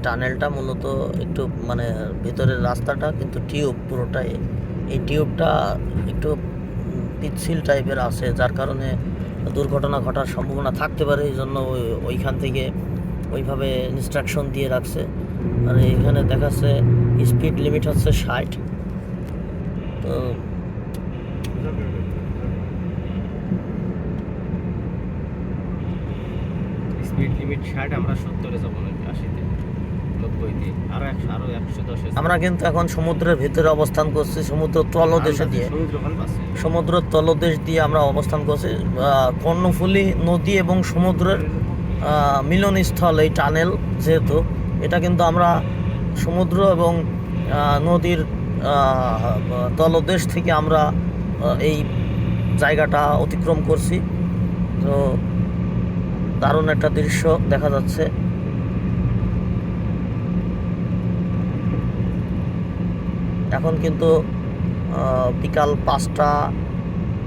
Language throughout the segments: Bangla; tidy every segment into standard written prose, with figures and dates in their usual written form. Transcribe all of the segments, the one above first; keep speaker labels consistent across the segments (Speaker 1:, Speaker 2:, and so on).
Speaker 1: টানেলটা মূলত একটু মানে ভিতরের রাস্তাটা কিন্তু টিউব পুরোটাই। এই টিউবটা একটু পিচ্ছিল টাইপের আছে, যার কারণে দুর্ঘটনা ঘটার সম্ভাবনা থাকতে পারে। এই জন্য ওইখান থেকে ওইভাবে ইনস্ট্রাকশন দিয়ে রাখছে। আর এখানে দেখাচ্ছে স্পিড লিমিট হচ্ছে 60। তো
Speaker 2: স্পিড লিমিট 60, আমরা 70-এ যাবো নাকি 80-তে, 90-তে, আরো 100, আরো 110-এ।
Speaker 1: আমরা কিন্তু এখন সমুদ্রের ভিতরে অবস্থান করছি, সমুদ্র তলদেশে দিয়ে, সমুদ্র তলদেশ দিয়ে আমরা অবস্থান করছি। কর্ণফুলী নদী এবং সমুদ্রের মিলনস্থল এই টানেল, যেহেতু এটা কিন্তু আমরা সমুদ্র এবং নদীর তলদেশ থেকে আমরা এই জায়গাটা অতিক্রম করছি। তো দারুণ একটা দৃশ্য দেখা যাচ্ছে। এখন কিন্তু বিকাল 5টা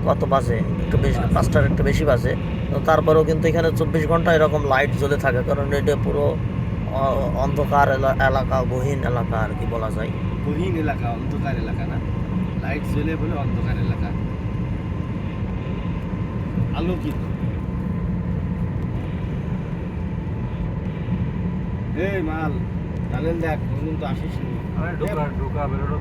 Speaker 1: কত বাজে, একটু বেশি, 5টার একটু বেশি বাজে। তো তারপরেও কিন্তু এখানে 24 ঘন্টা এরকম লাইট জ্বলে থাকে, কারণ এটা পুরো অন্ধকার এলাকা, গহীন এলাকা আর কি বলা যায়।
Speaker 2: গহীন এলাকা, অন্ধকার এলাকা না, লাইট জ্বলে বলে অন্ধকার এলাকা, আলোকিত। এই মাল টানেল দেখ, তো আসিস নি।
Speaker 3: ঢোকা বেরোনো